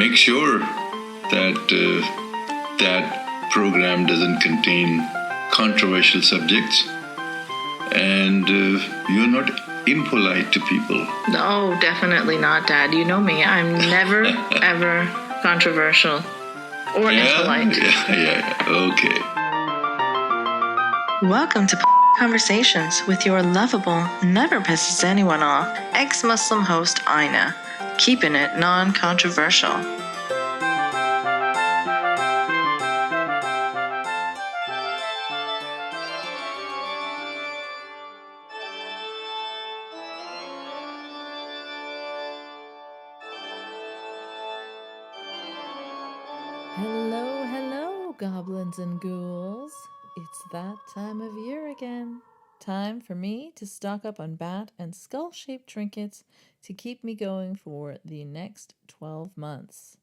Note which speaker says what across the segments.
Speaker 1: make sure that that program doesn't contain controversial subjects and you're not impolite to people.
Speaker 2: No, definitely not, Dad. You know me. I'm never, ever controversial or impolite.
Speaker 1: Yeah. Okay.
Speaker 2: Welcome to Conversations with your lovable, never pisses anyone off, ex-Muslim host Aina, keeping it non-controversial. Hello, goblins and ghouls. It's that time of year again. Time for me to stock up on bat and skull-shaped trinkets to keep me going for the next 12 months.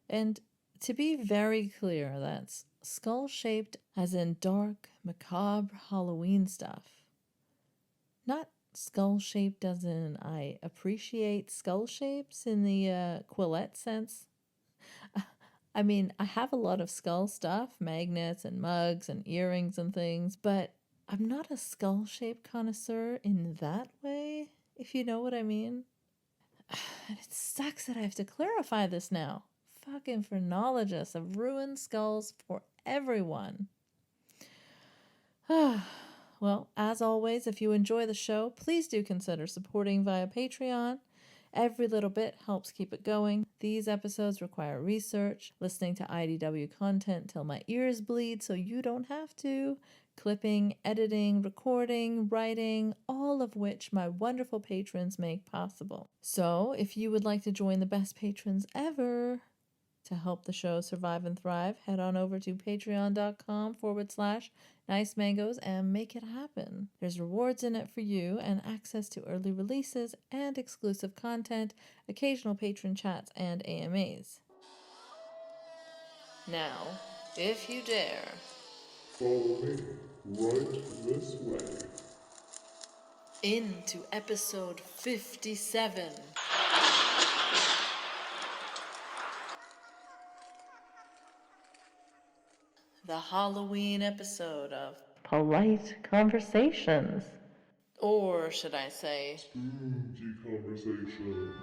Speaker 2: And to be very clear, that's skull-shaped as in dark, macabre Halloween stuff. Not skull-shaped as in I appreciate skull shapes in the Quillette sense. I mean, I have a lot of skull stuff, magnets and mugs and earrings and things, but I'm not a skull-shaped connoisseur in that way, if you know what I mean. And it sucks that I have to clarify this now. Fucking phrenologists have ruined skulls for everyone. Well, as always, if you enjoy the show, please do consider supporting via Patreon. Every little bit helps keep it going. These episodes require research, listening to IDW content till my ears bleed so you don't have to, clipping, editing, recording, writing, all of which my wonderful patrons make possible. So, if you would like to join the best patrons ever to help the show survive and thrive, head on over to patreon.com/nice mangoes and make it happen. There's rewards in it for you and access to early releases and exclusive content, occasional patron chats, and AMAs. Now, if you dare,
Speaker 3: follow me right this way.
Speaker 2: Into episode 57. The Halloween episode of Polite Conversations. Or should I say,
Speaker 3: Spooky conversations.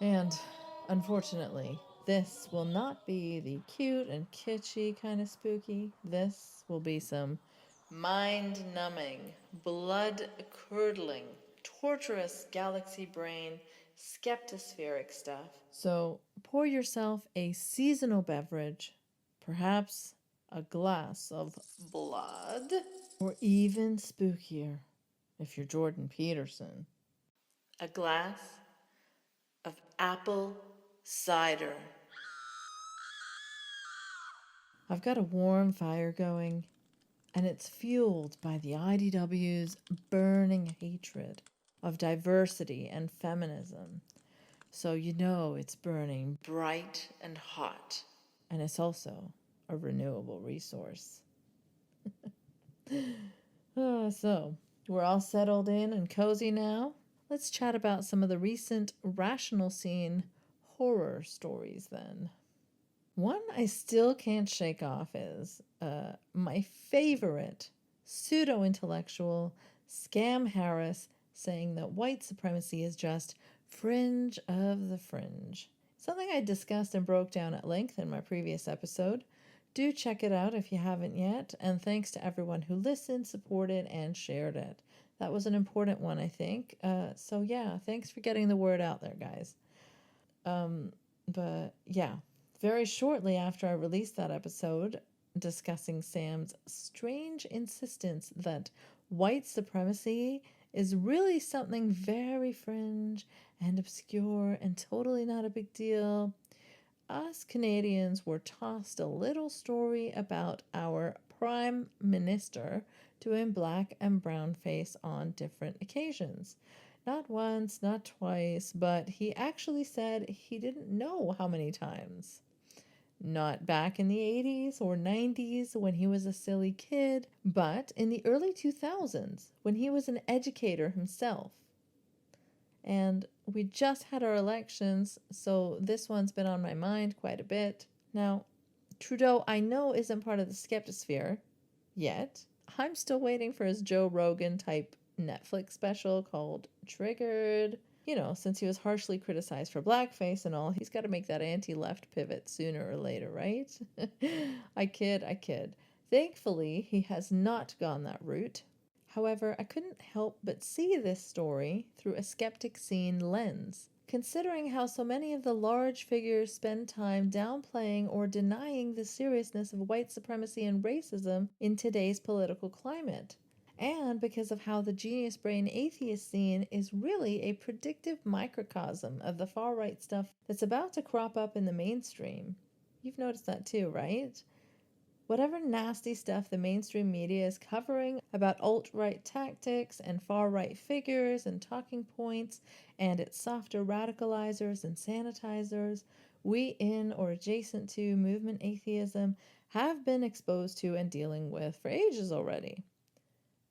Speaker 2: and unfortunately, this will not be the cute and kitschy kind of spooky. This will be some mind-numbing, blood-curdling, torturous galaxy brain, skeptospheric stuff. So pour yourself a seasonal beverage, perhaps a glass of blood, or even spookier, if you're Jordan Peterson, a glass of apple cider. I've got a warm fire going, and it's fueled by the IDW's burning hatred of diversity and feminism. So you know it's burning bright and hot, and it's also a renewable resource. So, we're all settled in and cozy now. Let's chat about some of the recent Rational Scene horror stories then. One I still can't shake off is my favorite pseudo-intellectual Scam Harris saying that white supremacy is just fringe of the fringe. Something I discussed and broke down at length in my previous episode. Do check it out if you haven't yet, and thanks to everyone who listened, supported, and shared it. That was an important one, I think. So yeah, thanks for getting the word out there, guys. But yeah, very shortly after I released that episode discussing Sam's strange insistence that white supremacy is really something very fringe and obscure and totally not a big deal, us Canadians were tossed a little story about our Prime Minister doing black and brown face on different occasions. Not once, not twice, but he actually said he didn't know how many times. Not back in the 80s or 90s when he was a silly kid, but in the early 2000s when he was an educator himself. And we just had our elections, so this one's been on my mind quite a bit. Now, Trudeau, I know, isn't part of the skeptosphere yet. I'm still waiting for his Joe Rogan type Netflix special called Triggered. You know, since he was harshly criticized for blackface and all, he's got to make that anti-left pivot sooner or later, right? I kid. Thankfully, he has not gone that route. However, I couldn't help but see this story through a skeptic scene lens, considering how so many of the large figures spend time downplaying or denying the seriousness of white supremacy and racism in today's political climate. And because of how the genius brain atheist scene is really a predictive microcosm of the far right stuff that's about to crop up in the mainstream. You've noticed that too, right? Whatever nasty stuff the mainstream media is covering about alt-right tactics and far-right figures and talking points and its softer radicalizers and sanitizers, we in or adjacent to movement atheism have been exposed to and dealing with for ages already.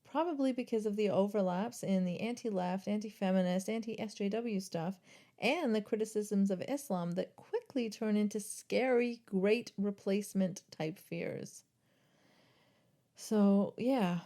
Speaker 2: Probably because of the overlaps in the anti-left, anti-feminist, anti-SJW stuff and the criticisms of Islam that quickly turn into scary great replacement type fears. So, yeah,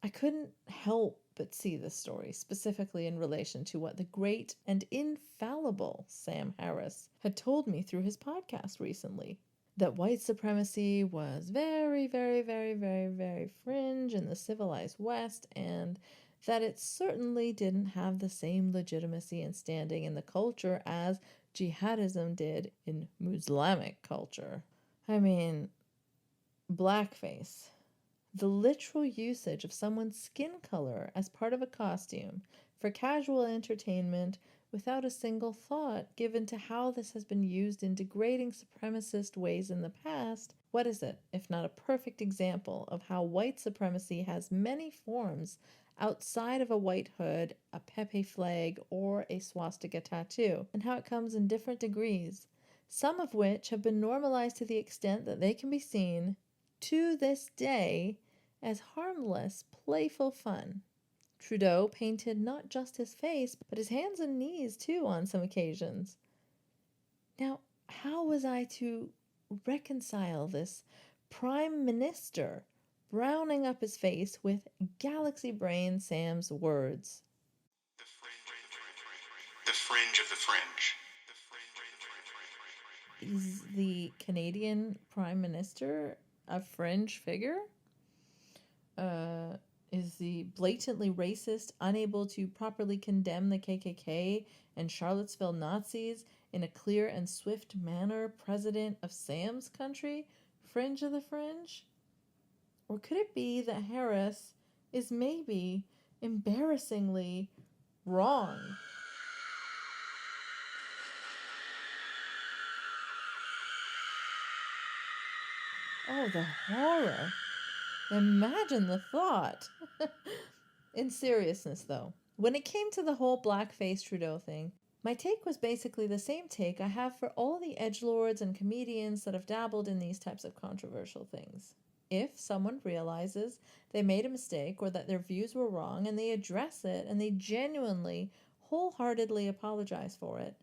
Speaker 2: I couldn't help but see this story, specifically in relation to what the great and infallible Sam Harris had told me through his podcast recently. That white supremacy was very, very, very, very, very fringe in the civilized West, and that it certainly didn't have the same legitimacy and standing in the culture as jihadism did in Muslimic culture. I mean, blackface. The literal usage of someone's skin color as part of a costume for casual entertainment without a single thought given to how this has been used in degrading supremacist ways in the past, what is it if not a perfect example of how white supremacy has many forms outside of a white hood, a Pepe flag, or a swastika tattoo, and how it comes in different degrees, some of which have been normalized to the extent that they can be seen, to this day, as harmless, playful fun. Trudeau painted not just his face, but his hands and knees too on some occasions. Now, how was I to reconcile this Prime Minister browning up his face with Galaxy Brain Sam's words?
Speaker 4: The fringe of the fringe.
Speaker 2: Is the Canadian Prime Minister a fringe figure? Is the blatantly racist, unable to properly condemn the KKK and Charlottesville Nazis in a clear and swift manner president of Sam's country, fringe of the fringe? Or could it be that Harris is maybe embarrassingly wrong? Oh, the horror. Imagine the thought. In seriousness, though, when it came to the whole blackface Trudeau thing, my take was basically the same take I have for all the edgelords and comedians that have dabbled in these types of controversial things. If someone realizes they made a mistake or that their views were wrong and they address it and they genuinely, wholeheartedly apologize for it,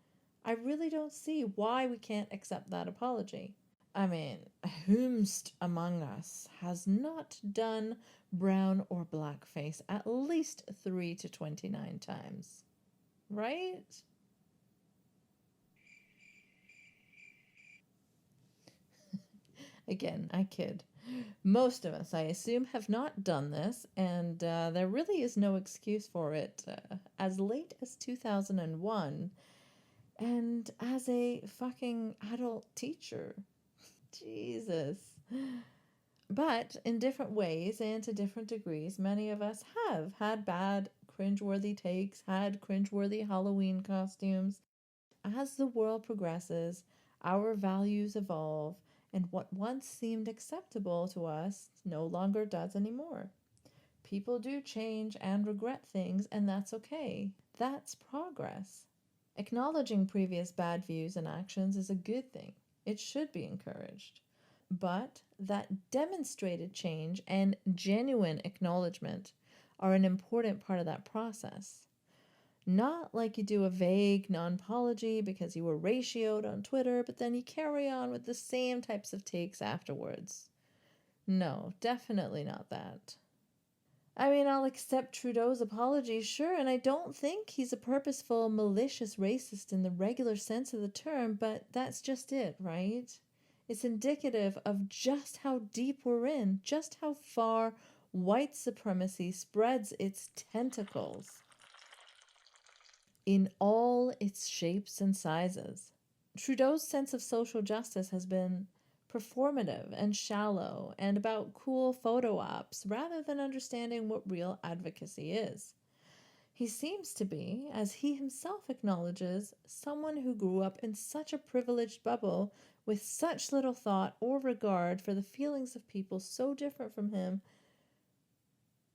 Speaker 2: I really don't see why we can't accept that apology. I mean, whomst among us has not done brown or blackface at least 3 to 29 times? Right? Again, I kid. Most of us, I assume, have not done this, and there really is no excuse for it. As late as 2001, and as a fucking adult teacher. Jesus. But in different ways and to different degrees, many of us have had bad, cringeworthy takes, had cringeworthy Halloween costumes. As the world progresses, our values evolve, and what once seemed acceptable to us no longer does anymore. People do change and regret things, and that's okay. That's progress. Acknowledging previous bad views and actions is a good thing. It should be encouraged. But that demonstrated change and genuine acknowledgement are an important part of that process. Not like you do a vague non-apology because you were ratioed on Twitter, but then you carry on with the same types of takes afterwards. No, definitely not that. I mean, I'll accept Trudeau's apology, sure, and I don't think he's a purposeful, malicious racist in the regular sense of the term, but that's just it, right? It's indicative of just how deep we're in, just how far white supremacy spreads its tentacles in all its shapes and sizes. Trudeau's sense of social justice has been performative and shallow and about cool photo ops rather than understanding what real advocacy is. He seems to be, as he himself acknowledges, someone who grew up in such a privileged bubble with such little thought or regard for the feelings of people so different from him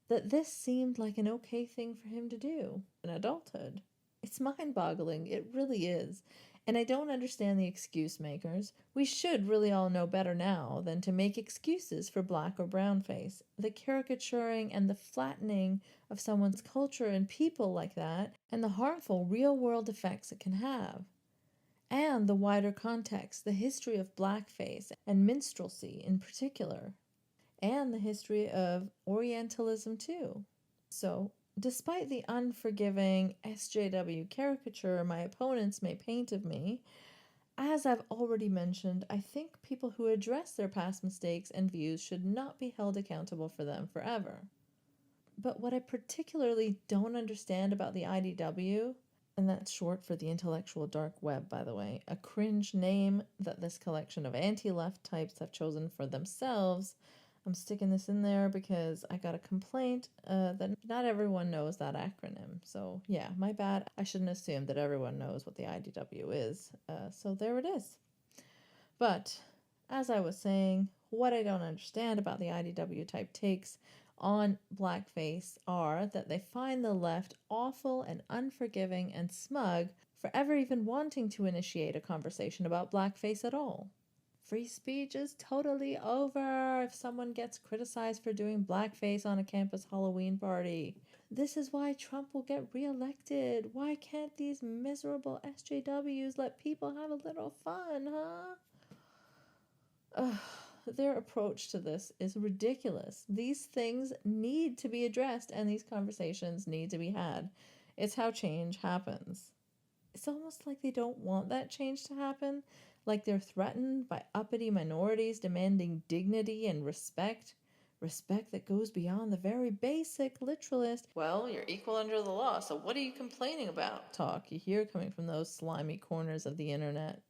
Speaker 2: that this seemed like an okay thing for him to do in adulthood. It's mind-boggling, it really is. And I don't understand the excuse makers. We should really all know better now than to make excuses for black or brown face. The caricaturing and the flattening of someone's culture and people like that, and the harmful real-world effects it can have. And the wider context, the history of blackface and minstrelsy in particular. And the history of Orientalism too. So, despite the unforgiving SJW caricature my opponents may paint of me, as I've already mentioned, I think people who address their past mistakes and views should not be held accountable for them forever. But what I particularly don't understand about the IDW, and that's short for the intellectual dark web, by the way, a cringe name that this collection of anti-left types have chosen for themselves. I'm sticking this in there because I got a complaint that not everyone knows that acronym. So yeah, my bad. I shouldn't assume that everyone knows what the IDW is. So there it is. But as I was saying, what I don't understand about the IDW type takes on blackface are that they find the left awful and unforgiving and smug for ever even wanting to initiate a conversation about blackface at all. Free speech is totally over if someone gets criticized for doing blackface on a campus Halloween party. This is why Trump will get reelected. Why can't these miserable SJWs let people have a little fun, huh? Their approach to this is ridiculous. These things need to be addressed and these conversations need to be had. It's how change happens. It's almost like they don't want that change to happen, like they're threatened by uppity minorities demanding dignity and respect that goes beyond the very basic literalist, well, you're equal under the law, so what are you complaining about talk you hear coming from those slimy corners of the internet.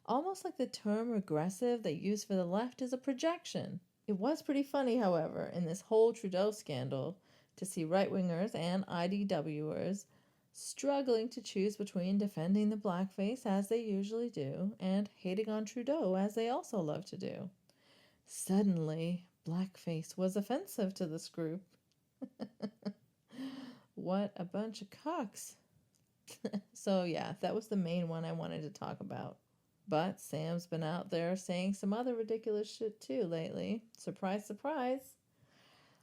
Speaker 2: Almost like the term regressive they use for the left is a projection. It was pretty funny, however, in this whole Trudeau scandal, to see right-wingers and IDWers struggling to choose between defending the blackface, as they usually do, and hating on Trudeau, as they also love to do. Suddenly, blackface was offensive to this group. What a bunch of cocks. So yeah, that was the main one I wanted to talk about. But Sam's been out there saying some other ridiculous shit too lately. Surprise, surprise.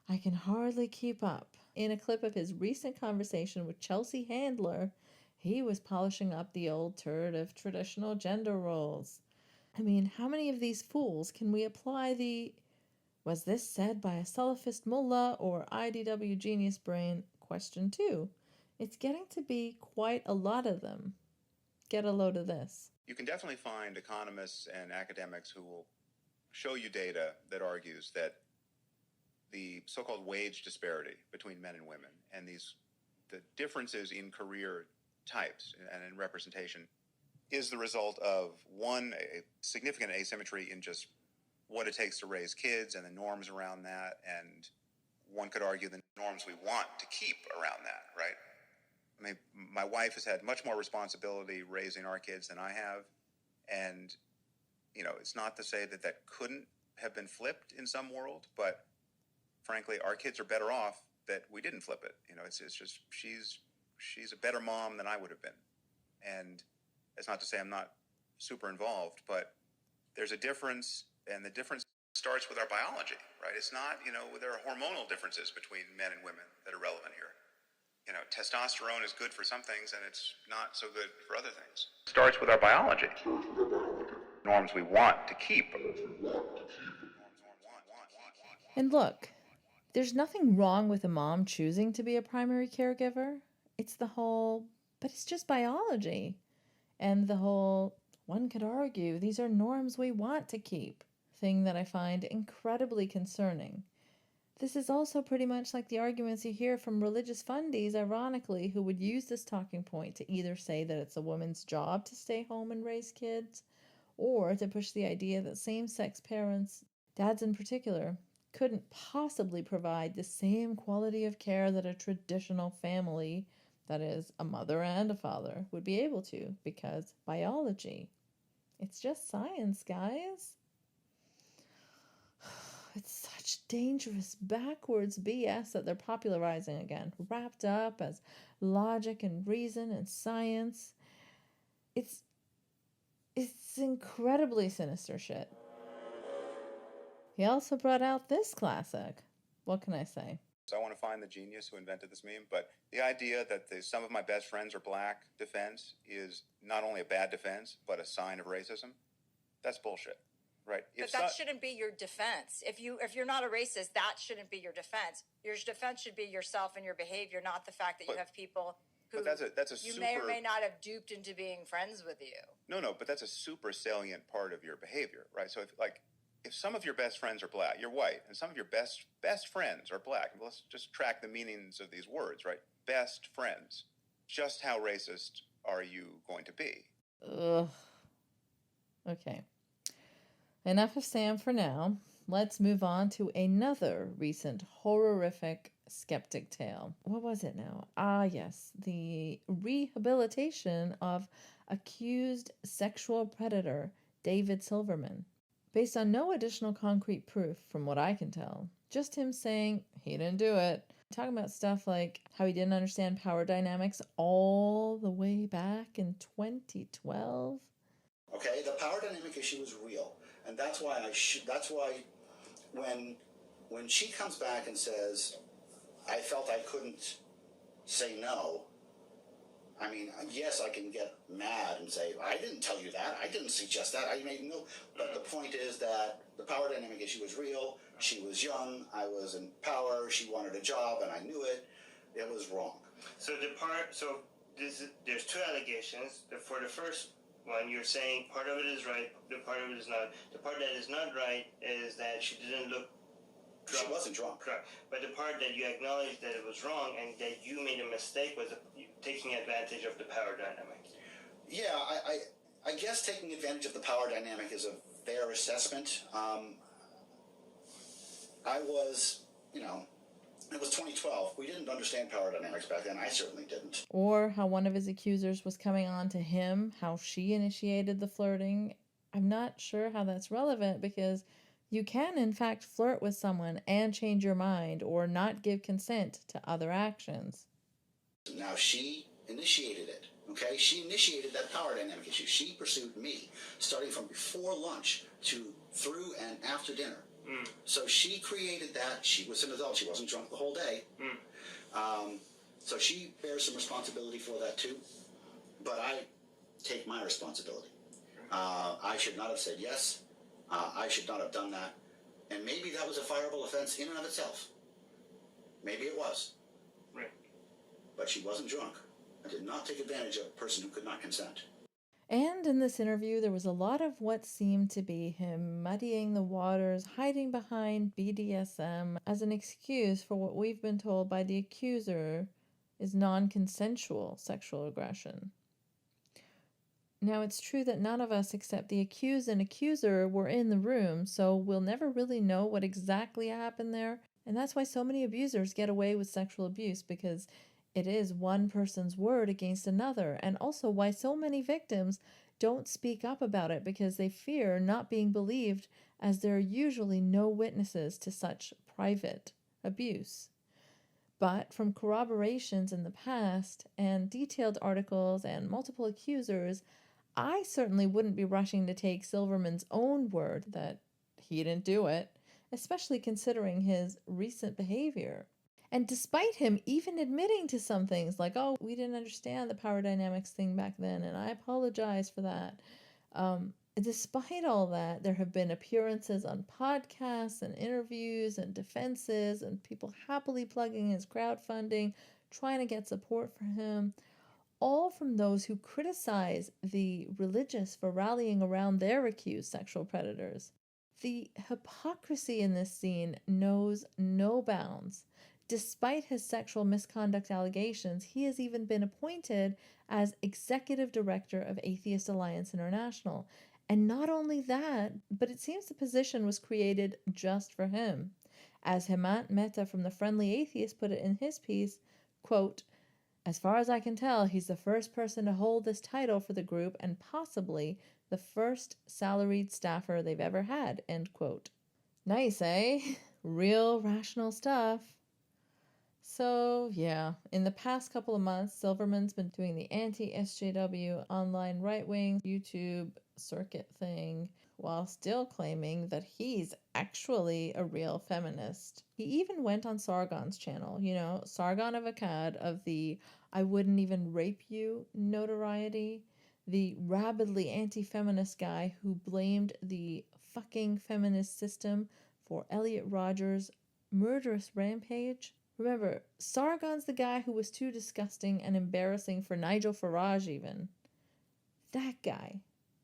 Speaker 2: I can hardly keep up. In a clip of his recent conversation with Chelsea Handler, he was polishing up the old turd of traditional gender roles. I mean, how many of these fools can we apply the "was this said by a Salafist mullah or IDW genius brain" question to? It's getting to be quite a lot of them. Get a load of this.
Speaker 4: You can definitely find economists and academics who will show you data that argues that the so-called wage disparity between men and women and the differences in career types and in representation is the result of, one, a significant asymmetry in just what it takes to raise kids and the norms around that, and one could argue the norms we want to keep around that, right? I mean, my wife has had much more responsibility raising our kids than I have, and, it's not to say that that couldn't have been flipped in some world, but frankly, our kids are better off that we didn't flip it. It's just she's a better mom than I would have been. And it's not to say I'm not super involved, but There's a difference, and the difference starts with our biology, right? It's not, there are hormonal differences between men and women that are relevant here. Testosterone is good for some things, and it's not so good for other things. Starts with our biology. Norms we want to keep.
Speaker 2: And look, there's nothing wrong with a mom choosing to be a primary caregiver. It's the whole, but it's just biology. And the whole, one could argue these are norms we want to keep thing that I find incredibly concerning. This is also pretty much like the arguments you hear from religious fundies, ironically, who would use this talking point to either say that it's a woman's job to stay home and raise kids, or to push the idea that same-sex parents, dads in particular, couldn't possibly provide the same quality of care that a traditional family, that is, a mother and a father, would be able to, because biology. It's just science, guys. It's such dangerous, backwards BS that they're popularizing again, wrapped up as logic and reason and science. It's incredibly sinister shit. He also brought out this classic. What can I say?
Speaker 4: So I want to find the genius who invented this meme, but the idea that some of my best friends are black defense is not only a bad defense, but a sign of racism, that's bullshit, right?
Speaker 5: But that shouldn't be your defense. If you're not a racist, that shouldn't be your defense. Your defense should be yourself and your behavior, not the fact that you have people who you may or may not have duped into being friends with you.
Speaker 4: No, but that's a super salient part of your behavior, right? So if some of your best friends are black, you're white, and some of your best friends are black, let's just track the meanings of these words, right? Best friends. Just how racist are you going to be?
Speaker 2: Ugh. Okay. Enough of Sam for now. Let's move on to another recent horrific skeptic tale. What was it now? Ah, yes. The rehabilitation of accused sexual predator David Silverman. Based on no additional concrete proof, from what I can tell. Just him saying he didn't do it. Talking about stuff like how he didn't understand power dynamics all the way back in 2012.
Speaker 6: Okay, the power dynamic issue is real. And that's why when she comes back and says, I felt I couldn't say no, I mean, yes, I can get mad and say, I didn't tell you that. I didn't suggest that. I made no. But the point is that the power dynamic issue was real. She was young. I was in power. She wanted a job, and I knew it. It was wrong.
Speaker 7: So there's two allegations. For the first one, you're saying part of it is right, the part of it is not. The part that is not right is that she didn't look drunk.
Speaker 6: She wasn't drunk.
Speaker 7: Correct. But the part that you acknowledged that it was wrong and that you made a mistake was taking advantage of the power dynamic.
Speaker 6: Yeah, I guess taking advantage of the power dynamic is a fair assessment. It was 2012. We didn't understand power dynamics back then. I certainly didn't.
Speaker 2: Or how one of his accusers was coming on to him, how she initiated the flirting. I'm not sure how that's relevant because you can, in fact, flirt with someone and change your mind or not give consent to other actions.
Speaker 6: Now, she initiated it, okay? She initiated that power dynamic issue. She pursued me, starting from before lunch to through and after dinner. So she created that. She was an adult. She wasn't drunk the whole day. So she bears some responsibility for that, too. But I take my responsibility. I should not have said yes. I should not have done that. And maybe that was a fireable offense in and of itself. Maybe it was.
Speaker 7: Right.
Speaker 6: But she wasn't drunk. I did not take advantage of a person who could not consent.
Speaker 2: And in this interview, there was a lot of what seemed to be him muddying the waters, hiding behind BDSM as an excuse for what we've been told by the accuser is non-consensual sexual aggression. Now, it's true that none of us except the accused and accuser were in the room, so we'll never really know what exactly happened there. And that's why so many abusers get away with sexual abuse, because it is one person's word against another, and also why so many victims don't speak up about it because they fear not being believed, as there are usually no witnesses to such private abuse. But from corroborations in the past and detailed articles and multiple accusers, I certainly wouldn't be rushing to take Silverman's own word that he didn't do it, especially considering his recent behavior. And despite him even admitting to some things like, oh, we didn't understand the power dynamics thing back then, and I apologize for that. Despite all that, there have been appearances on podcasts and interviews and defenses and people happily plugging his crowdfunding, trying to get support for him, all from those who criticize the religious for rallying around their accused sexual predators. The hypocrisy in this scene knows no bounds. Despite his sexual misconduct allegations, he has even been appointed as executive director of Atheist Alliance International. And not only that, but it seems the position was created just for him. As Hemant Mehta from the Friendly Atheist put it in his piece, quote, as far as I can tell, he's the first person to hold this title for the group and possibly the first salaried staffer they've ever had, end quote. Nice, eh? Real rational stuff. So, yeah, in the past couple of months, Silverman's been doing the anti-SJW online right-wing YouTube circuit thing while still claiming that he's actually a real feminist. He even went on Sargon's channel, Sargon of Akkad of the I wouldn't even rape you notoriety, the rabidly anti-feminist guy who blamed the fucking feminist system for Elliot Rodgers' murderous rampage. Remember, Sargon's the guy who was too disgusting and embarrassing for Nigel Farage even. That guy.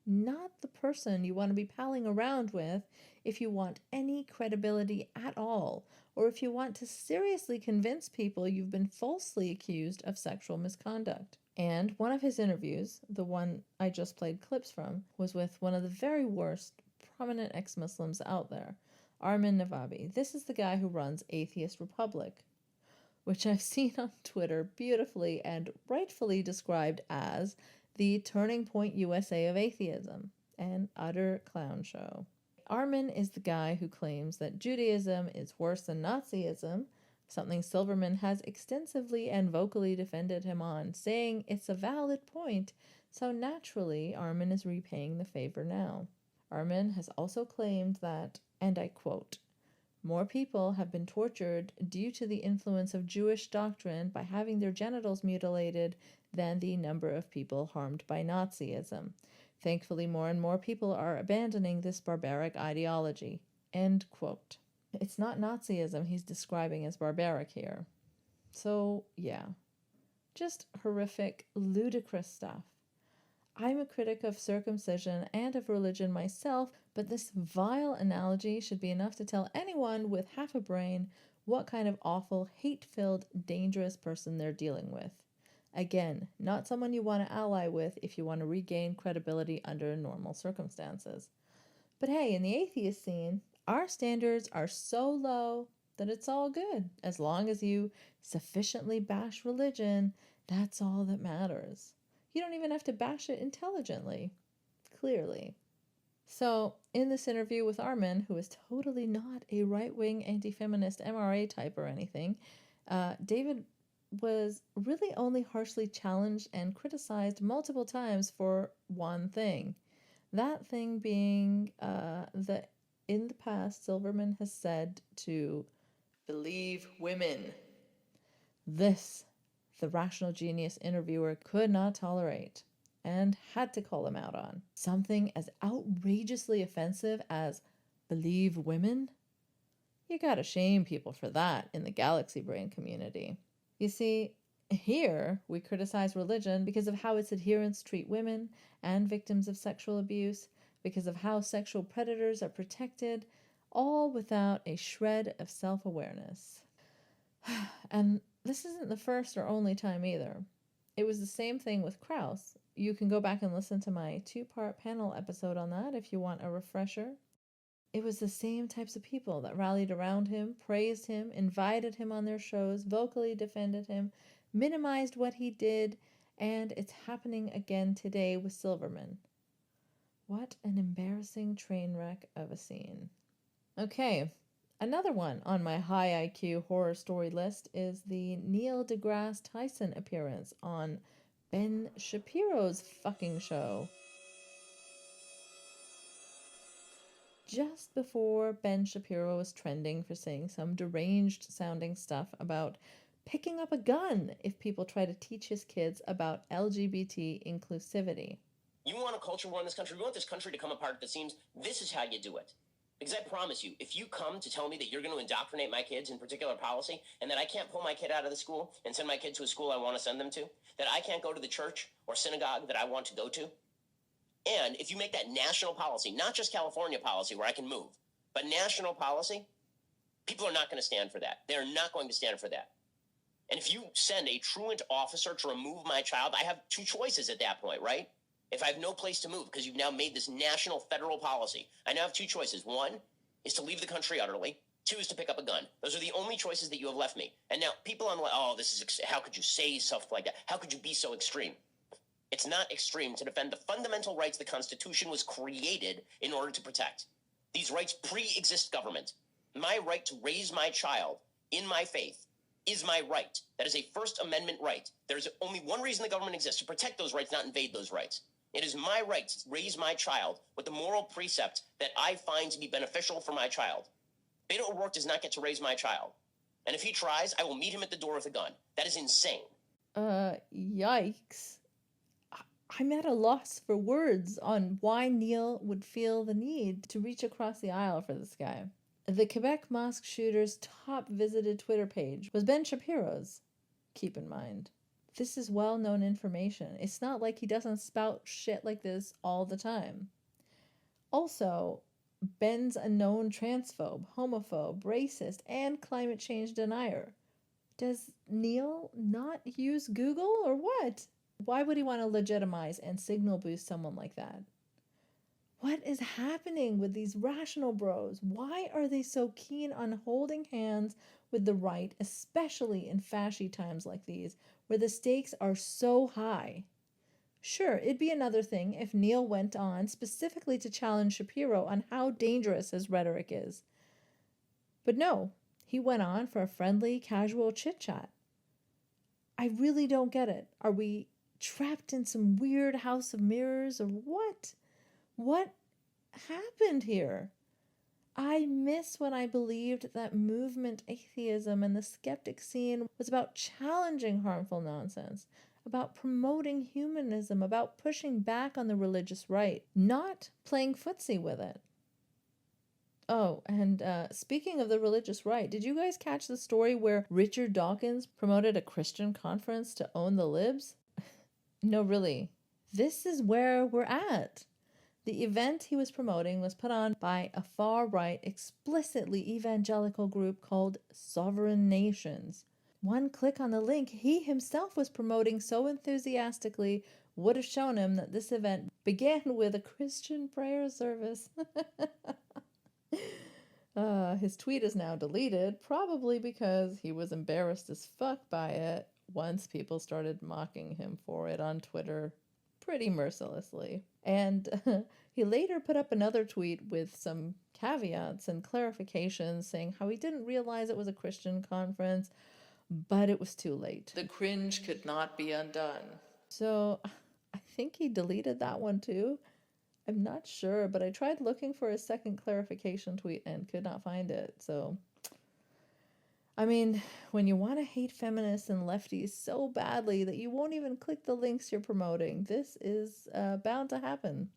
Speaker 2: Not the person you want to be palling around with if you want any credibility at all, or if you want to seriously convince people you've been falsely accused of sexual misconduct. And one of his interviews, the one I just played clips from, was with one of the very worst prominent ex-Muslims out there, Armin Navabi. This is the guy who runs Atheist Republic, which I've seen on Twitter beautifully and rightfully described as the Turning Point USA of atheism, an utter clown show. Armin is the guy who claims that Judaism is worse than Nazism, something Silverman has extensively and vocally defended him on, saying it's a valid point, so naturally Armin is repaying the favor now. Armin has also claimed that, and I quote, more people have been tortured due to the influence of Jewish doctrine by having their genitals mutilated than the number of people harmed by Nazism. Thankfully, more and more people are abandoning this barbaric ideology. End quote. It's not Nazism he's describing as barbaric here. So, yeah. Just horrific, ludicrous stuff. I'm a critic of circumcision and of religion myself, but this vile analogy should be enough to tell anyone with half a brain what kind of awful, hate-filled, dangerous person they're dealing with. Again, not someone you want to ally with if you want to regain credibility under normal circumstances. But hey, in the atheist scene, our standards are so low that it's all good. As long as you sufficiently bash religion, that's all that matters. You don't even have to bash it intelligently, clearly. So, in this interview with Armin, who is totally not a right-wing anti-feminist MRA type or anything, David was really only harshly challenged and criticized multiple times for one thing. That thing being that in the past, Silverman has said to believe women. This, the rational genius interviewer could not tolerate and had to call him out on. Something as outrageously offensive as believe women? You gotta shame people for that in the Galaxy Brain community. You see, here we criticize religion because of how its adherents treat women and victims of sexual abuse, because of how sexual predators are protected, all without a shred of self-awareness. And this isn't the first or only time either. It was the same thing with Krauss. You can go back and listen to my 2-part panel episode on that if you want a refresher. It was the same types of people that rallied around him, praised him, invited him on their shows, vocally defended him, minimized what he did, and it's happening again today with Silverman. What an embarrassing train wreck of a scene. Okay, another one on my high IQ horror story list is the Neil deGrasse Tyson appearance on Ben Shapiro's fucking show. just before Ben Shapiro was trending for saying some deranged sounding stuff about picking up a gun if people try to teach his kids about LGBT inclusivity.
Speaker 8: You want a culture war in this country? You want this country to come apart at the seams? This is how you do it. Because I promise you, if you come to tell me that you're going to indoctrinate my kids in particular policy, and that I can't pull my kid out of the school and send my kid to a school I want to send them to, that I can't go to the church or synagogue that I want to go to, and if you make that national policy, not just California policy where I can move, but national policy, people are not going to stand for that. They're not going to stand for that. And if you send a truant officer to remove my child, I have two choices at that point, right? If I have no place to move because you've now made this national federal policy, I now have two choices. One is to leave the country utterly. Two is to pick up a gun. Those are the only choices that you have left me. And now people are like, oh, this is, how could you say stuff like that? How could you be so extreme? It's not extreme to defend the fundamental rights the Constitution was created in order to protect. These rights pre-exist government. My right to raise my child in my faith is my right. That is a First Amendment right. There's only one reason the government exists, to protect those rights, not invade those rights. It is my right to raise my child with the moral precept that I find to be beneficial for my child. Beto O'Rourke does not get to raise my child. And if he tries, I will meet him at the door with a gun. That is insane.
Speaker 2: Yikes. I'm at a loss for words on why Neil would feel the need to reach across the aisle for this guy. The Quebec mosque shooter's top visited Twitter page was Ben Shapiro's, keep in mind. This is well-known information. It's not like he doesn't spout shit like this all the time. Also, Ben's a known transphobe, homophobe, racist, and climate change denier. Does Neil not use Google or what? Why would he want to legitimize and signal boost someone like that? What is happening with these rational bros? Why are they so keen on holding hands with the right, especially in fashy times like these, where the stakes are so high? Sure, it'd be another thing if Neil went on specifically to challenge Shapiro on how dangerous his rhetoric is. But no, he went on for a friendly, casual chit-chat. I really don't get it. Are we trapped in some weird house of mirrors or what? What happened here? I miss when I believed that movement atheism and the skeptic scene was about challenging harmful nonsense, about promoting humanism, about pushing back on the religious right, not playing footsie with it. Oh, and speaking of the religious right, did you guys catch the story where Richard Dawkins promoted a Christian conference to own the libs? No, really. This is where we're at. The event he was promoting was put on by a far-right, explicitly evangelical group called Sovereign Nations. One click on the link he himself was promoting so enthusiastically would have shown him that this event began with a Christian prayer service. His tweet is now deleted, probably because he was embarrassed as fuck by it once people started mocking him for it on Twitter pretty mercilessly. And he later put up another tweet with some caveats and clarifications saying how he didn't realize it was a Christian conference, but it was too late. The cringe could not be undone. So I think he deleted that one too. I'm not sure, but I tried looking for a second clarification tweet and could not find it. So, I mean, when you want to hate feminists and lefties so badly that you won't even click the links you're promoting, this is bound to happen.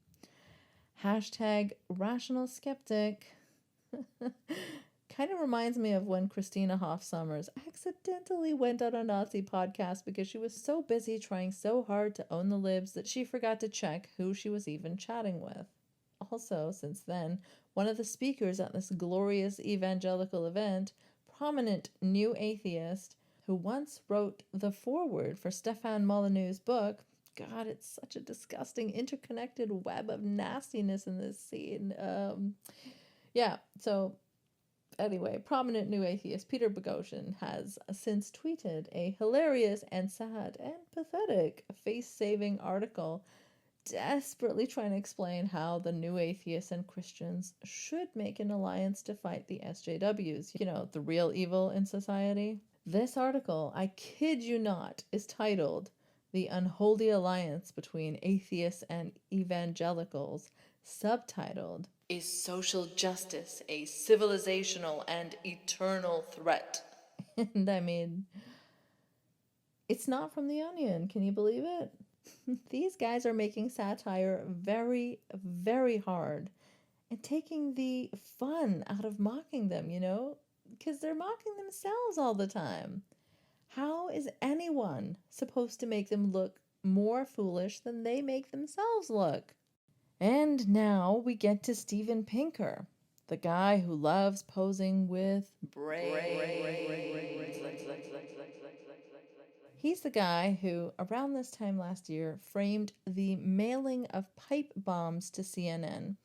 Speaker 2: Hashtag rational skeptic. Kind of reminds me of when Christina Hoff Sommers accidentally went on a Nazi podcast because she was so busy trying so hard to own the libs that she forgot to check who she was even chatting with. Also, since then, one of the speakers at this glorious evangelical event, prominent new atheist, who once wrote the foreword for Stefan Molyneux's book, God, it's such a disgusting interconnected web of nastiness in this scene. Anyway, prominent new atheist Peter Boghossian has since tweeted a hilarious and sad and pathetic face-saving article desperately trying to explain how the new atheists and Christians should make an alliance to fight the SJWs, you know, the real evil in society. This article, I kid you not, is titled The Unholy Alliance Between Atheists and Evangelicals, subtitled Is social justice a civilizational and eternal threat? And I mean, it's not from The Onion. Can you believe it? These guys are making satire very, very hard and taking the fun out of mocking them, you know? Because they're mocking themselves all the time. How is anyone supposed to make them look more foolish than they make themselves look? And now we get to Steven Pinker, the guy who loves posing with braids. He's the guy who, around this time last year, framed the mailing of pipe bombs to CNN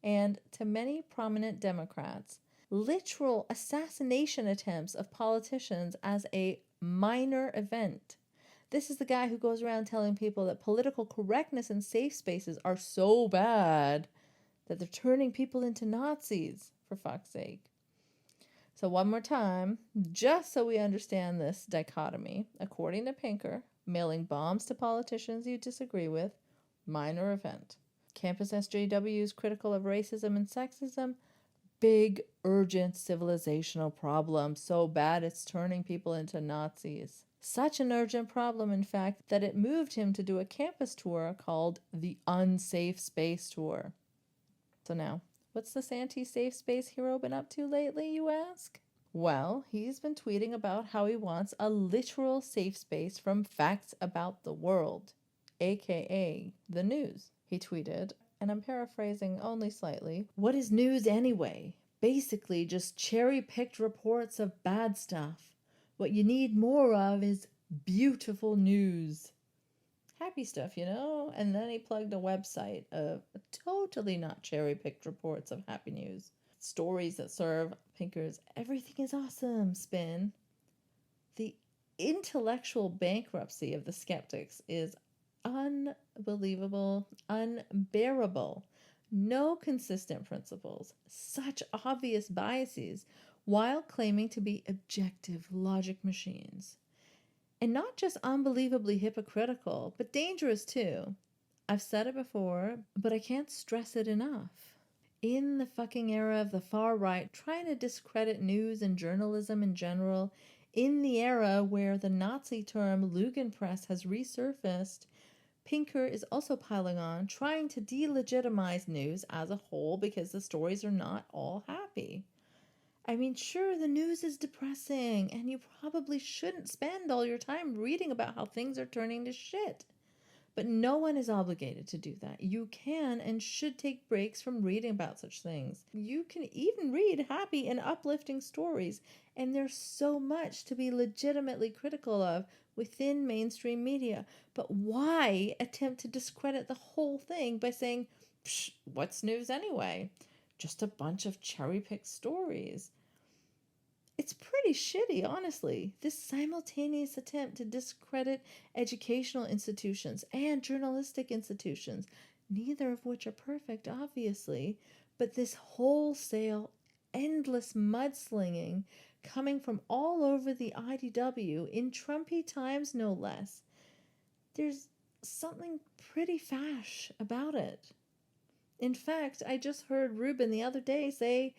Speaker 2: and to many prominent Democrats, literal assassination attempts of politicians as a minor event. This is the guy who goes around telling people that political correctness and safe spaces are so bad that they're turning people into Nazis, for fuck's sake. So one more time, just so we understand this dichotomy, according to Pinker, mailing bombs to politicians you disagree with, minor event. Campus SJWs critical of racism and sexism, big, urgent civilizational problem, so bad it's turning people into Nazis. Such an urgent problem, in fact, that it moved him to do a campus tour called the Unsafe Space Tour. So now, what's this anti-safe space hero been up to lately, you ask? Well, he's been tweeting about how he wants a literal safe space from facts about the world, aka the news. He tweeted, and I'm paraphrasing only slightly, "What is news anyway? Basically just cherry-picked reports of bad stuff. What you need more of is beautiful news." Happy stuff, you know? And then he plugged a website of totally not cherry-picked reports of happy news. Stories that serve Pinker's everything is awesome spin. The intellectual bankruptcy of the skeptics is unbelievable, unbearable. No consistent principles, such obvious biases, while claiming to be objective logic machines. And not just unbelievably hypocritical, but dangerous too. I've said it before, but I can't stress it enough. In the fucking era of the far right trying to discredit news and journalism in general, in the era where the Nazi term Lügenpresse has resurfaced, Pinker is also piling on, trying to delegitimize news as a whole because the stories are not all happy. I mean, sure, the news is depressing, and you probably shouldn't spend all your time reading about how things are turning to shit. But no one is obligated to do that. You can and should take breaks from reading about such things. You can even read happy and uplifting stories, and there's so much to be legitimately critical of within mainstream media. But why attempt to discredit the whole thing by saying, "Psh, what's news anyway? Just a bunch of cherry-picked stories." It's pretty shitty, honestly. This simultaneous attempt to discredit educational institutions and journalistic institutions, neither of which are perfect, obviously, but this wholesale, endless mudslinging coming from all over the IDW in Trumpy times, no less. There's something pretty fash about it. In fact, I just heard Rubin the other day say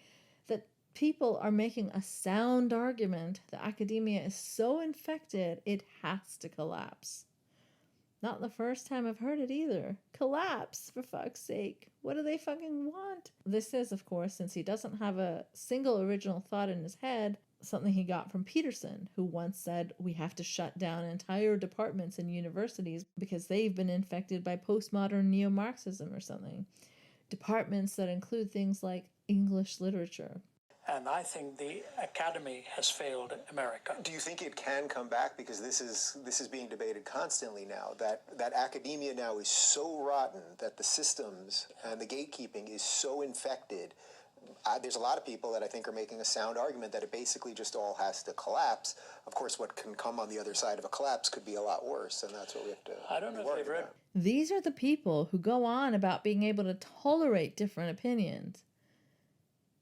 Speaker 2: that people are making a sound argument that academia is so infected it has to collapse. Not the first time I've heard it either. Collapse, for fuck's sake. What do they fucking want? This is, of course, since he doesn't have a single original thought in his head, something he got from Peterson, who once said we have to shut down entire departments in universities because they've been infected by postmodern neo-Marxism or something. Departments that include things like English literature.
Speaker 9: And I think the academy has failed America.
Speaker 10: Do you think it can come back? Because this is being debated constantly now, that academia now is so rotten, that the systems and the gatekeeping is so infected. There's a lot of people that I think are making a sound argument that it basically just all has to collapse. Of course, what can come on the other side of a collapse could be a lot worse, and that's what we have to
Speaker 9: I don't know if they've read.
Speaker 2: These are the people who go on about being able to tolerate different opinions.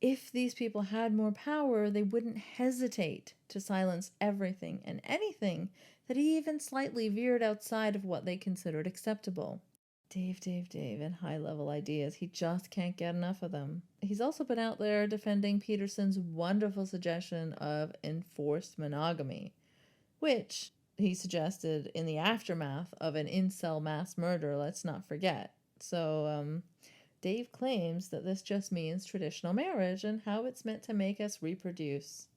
Speaker 2: If these people had more power, they wouldn't hesitate to silence everything and anything that even slightly veered outside of what they considered acceptable. Dave, and high-level ideas. He just can't get enough of them. He's also been out there defending Peterson's wonderful suggestion of enforced monogamy, which he suggested in the aftermath of an incel mass murder, let's not forget. So, Dave claims that this just means traditional marriage and how it's meant to make us reproduce.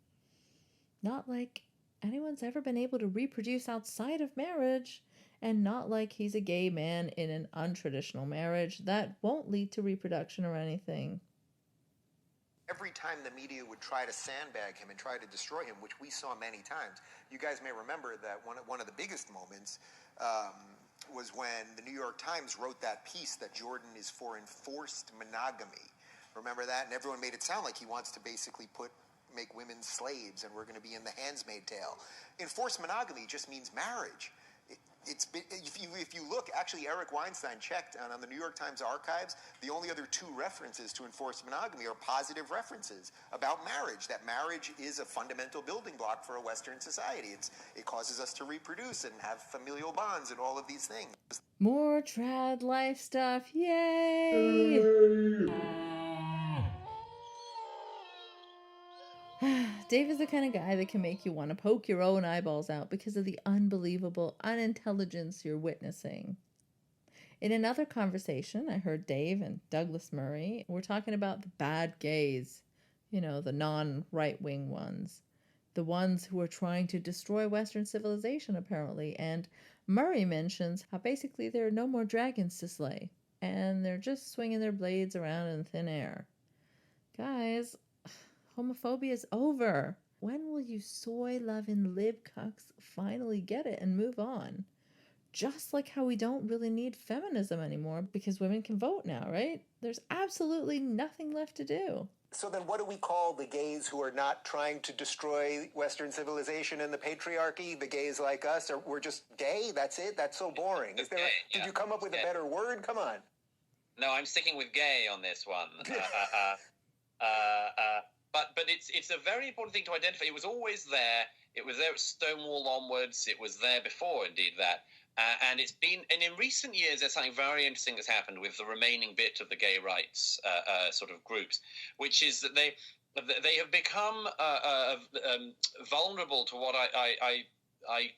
Speaker 2: Not like anyone's ever been able to reproduce outside of marriage, and not like he's a gay man in an untraditional marriage that won't lead to reproduction or anything.
Speaker 10: Every time the media would try to sandbag him and try to destroy him, which we saw many times, you guys may remember that one of the biggest moments was when the New York Times wrote that piece that Jordan is for enforced monogamy. Remember that? And everyone made it sound like he wants to basically make women slaves and we're going to be in the Handmaid's Tale. Enforced monogamy just means marriage. If you look, actually, Eric Weinstein checked on the New York Times archives, the only other 2 references to enforced monogamy are positive references about marriage, that marriage is a fundamental building block for a Western society. It causes us to reproduce and have familial bonds and all of these things.
Speaker 2: More trad life stuff, yay! Dave is the kind of guy that can make you want to poke your own eyeballs out because of the unbelievable unintelligence you're witnessing. In another conversation, I heard Dave and Douglas Murray were talking about the bad gays, the non-right-wing ones, the ones who are trying to destroy Western civilization, apparently, and Murray mentions how basically there are no more dragons to slay, and they're just swinging their blades around in thin air. Guys, homophobia is over. When will you soy-loving lib-cucks finally get it and move on? Just like how we don't really need feminism anymore because women can vote now, right? There's absolutely nothing left to do.
Speaker 10: So then what do we call the gays who are not trying to destroy Western civilization and the patriarchy? The gays like us? Or we're just gay? That's it? That's so boring. Did you come up with a better word? Come on.
Speaker 11: No, I'm sticking with gay on this one. But it's a very important thing to identify. It was always there. It was there at Stonewall onwards. It was there before, indeed, that. And in recent years, there's something very interesting that's happened with the remaining bit of the gay rights sort of groups, which is that they have become vulnerable to what I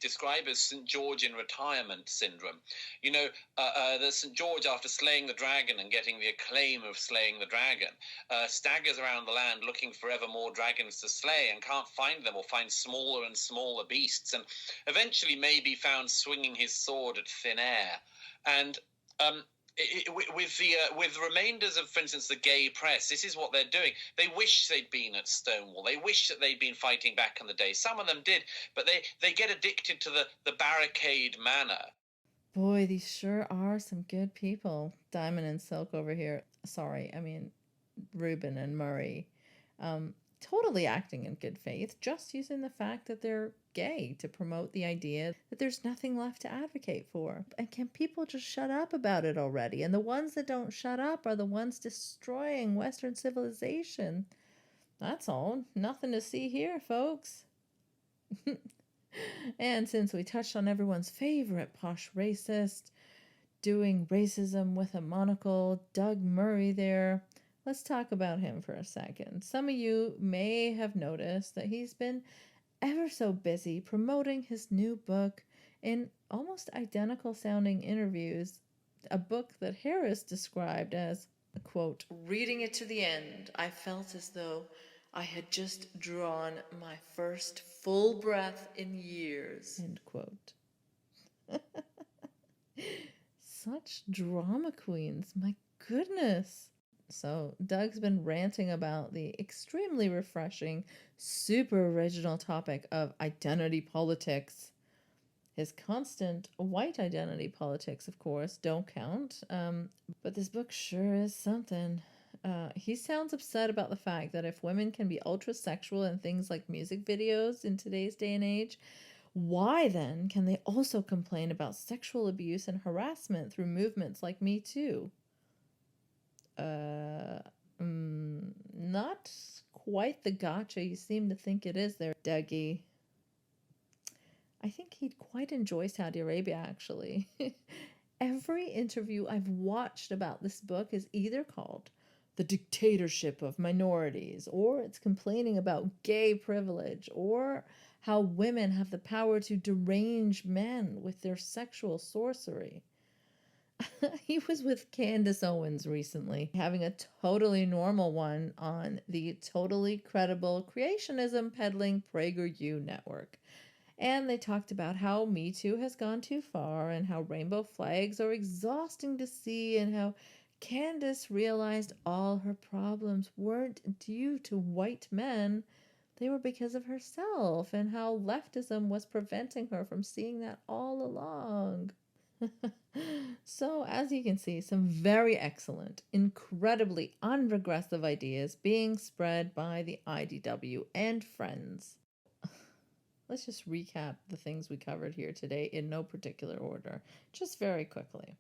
Speaker 11: describe as St. George in retirement syndrome. The St. George, after slaying the dragon and getting the acclaim of slaying the dragon, staggers around the land looking for ever more dragons to slay and can't find them, or find smaller and smaller beasts, and eventually may be found swinging his sword at thin air. And with the remainders of, for instance, the gay press, this is what they're doing. They wish they'd been at Stonewall. They wish that they'd been fighting back in the day. Some of them did, but they get addicted to the barricade manner.
Speaker 2: Boy, these sure are some good people. Diamond and Silk over here. Sorry, I mean Reuben and Murray. Totally acting in good faith, just using the fact that they're gay to promote the idea that there's nothing left to advocate for. And can people just shut up about it already? And the ones that don't shut up are the ones destroying Western civilization. That's all. Nothing to see here, folks. And since we touched on everyone's favorite posh racist, doing racism with a monocle, Doug Murray there, let's talk about him for a second. Some of you may have noticed that he's been ever so busy promoting his new book in almost identical sounding interviews, a book that Harris described as, quote, reading it to the end, I felt as though I had just drawn my first full breath in years, end quote. Such drama queens, my goodness. So Doug's been ranting about the extremely refreshing, super original topic of identity politics. His constant white identity politics, of course, don't count, but this book sure is something. He sounds upset about the fact that if women can be ultra-sexual in things like music videos in today's day and age, why then can they also complain about sexual abuse and harassment through movements like Me Too? Not quite the gotcha you seem to think it is there, Dougie. I think he'd quite enjoy Saudi Arabia, actually. every interview I've watched about this book is either called The Dictatorship of Minorities, or it's complaining about gay privilege, or how women have the power to derange men with their sexual sorcery. He was with Candace Owens recently, having a totally normal one on the totally credible creationism peddling PragerU network. And they talked about how Me Too has gone too far and how rainbow flags are exhausting to see and how Candace realized all her problems weren't due to white men. They were because of herself and how leftism was preventing her from seeing that all along. So, as you can see, some very excellent, incredibly unregressive ideas being spread by the IDW and friends. Let's just recap the things we covered here today in no particular order, just very quickly.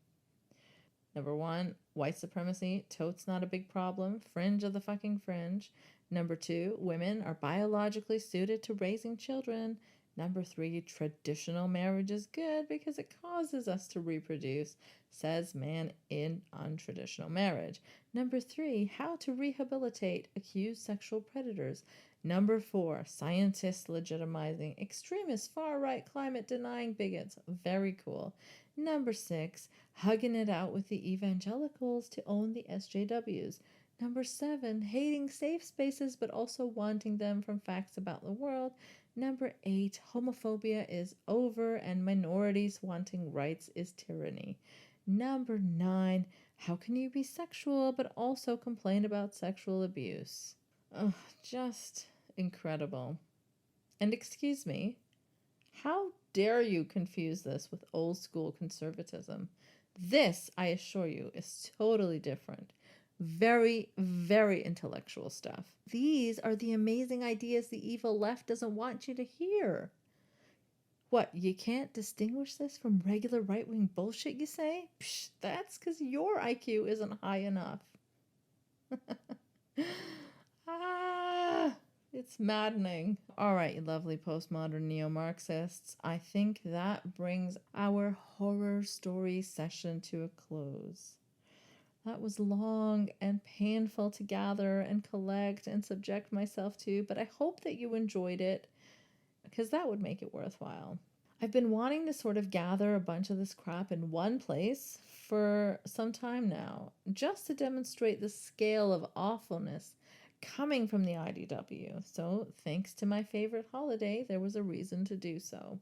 Speaker 2: Number 1, white supremacy, totes not a big problem, fringe of the fucking fringe. Number 2, women are biologically suited to raising children. Number 3, traditional marriage is good because it causes us to reproduce, says man in untraditional marriage. Number 3, how to rehabilitate accused sexual predators. Number 4, scientists legitimizing extremist far-right climate-denying bigots. Very cool. Number 6, hugging it out with the evangelicals to own the SJWs. Number 7, hating safe spaces but also wanting them from facts about the world. Number 8, homophobia is over and minorities wanting rights is tyranny. Number 9, how can you be sexual but also complain about sexual abuse? Oh, just incredible. And excuse me, how dare you confuse this with old school conservatism? This, I assure you, is totally different. Very, very intellectual stuff. These are the amazing ideas the evil left doesn't want you to hear. What, you can't distinguish this from regular right-wing bullshit, you say? Psh, that's because your IQ isn't high enough. It's maddening. All right, you lovely postmodern neo-Marxists. I think that brings our horror story session to a close. That was long and painful to gather and collect and subject myself to, but I hope that you enjoyed it, because that would make it worthwhile. I've been wanting to sort of gather a bunch of this crap in one place for some time now, just to demonstrate the scale of awfulness coming from the IDW. So, thanks to my favorite holiday, there was a reason to do so.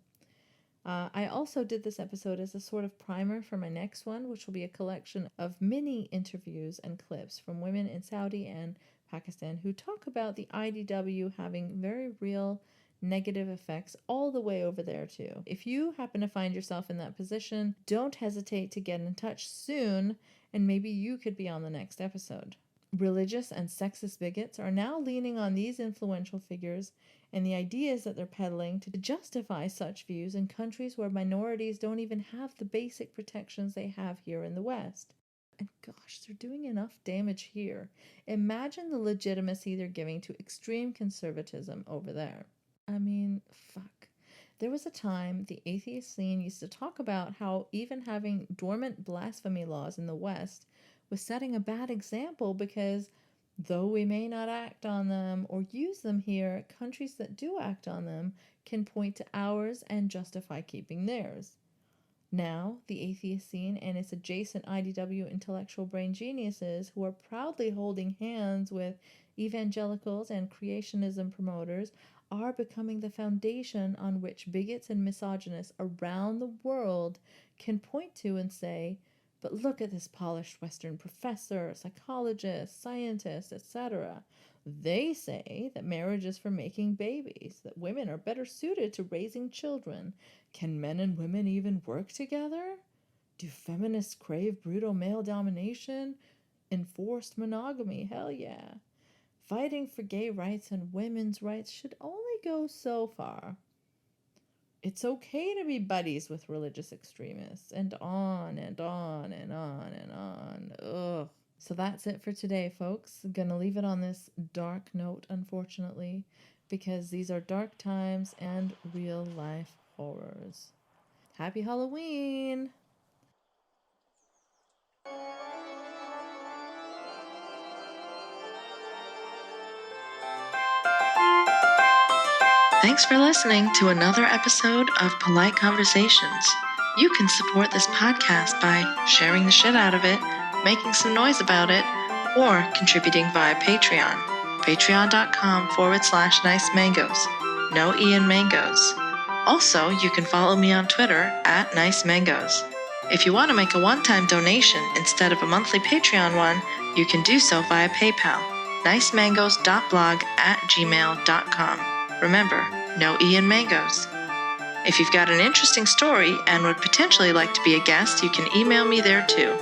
Speaker 2: I also did this episode as a sort of primer for my next one, which will be a collection of mini interviews and clips from women in Saudi and Pakistan who talk about the IDW having very real negative effects all the way over there too. If you happen to find yourself in that position, don't hesitate to get in touch soon, and maybe you could be on the next episode. Religious and sexist bigots are now leaning on these influential figures and the ideas that they're peddling to justify such views in countries where minorities don't even have the basic protections they have here in the West. And gosh, they're doing enough damage here. Imagine the legitimacy they're giving to extreme conservatism over there. I mean, fuck. There was a time the atheist scene used to talk about how even having dormant blasphemy laws in the West was setting a bad example because though we may not act on them or use them here, countries that do act on them can point to ours and justify keeping theirs. Now, the atheist scene and its adjacent IDW intellectual brain geniuses who are proudly holding hands with evangelicals and creationism promoters are becoming the foundation on which bigots and misogynists around the world can point to and say, but look at this polished Western professor, psychologist, scientist, etc. They say that marriage is for making babies, that women are better suited to raising children. Can men and women even work together? Do feminists crave brutal male domination? Enforced monogamy? Hell yeah. Fighting for gay rights and women's rights should only go so far. It's okay to be buddies with religious extremists, and on and on and on and on. Ugh. So that's it for today, folks. Gonna leave it on this dark note, unfortunately, because these are dark times and real life horrors. Happy Halloween! Thanks for listening to another episode of Polite Conversations. You can support this podcast by sharing the shit out of it, making some noise about it, or contributing via Patreon. Patreon.com/Nice Mangoes. No E in mangoes. Also, you can follow me on Twitter @Nice Mangoes. If you want to make a one-time donation instead of a monthly Patreon one, you can do so via PayPal. nicemangoes.blog@gmail.com. Remember, no E in mangoes. If you've got an interesting story and would potentially like to be a guest, you can email me there too.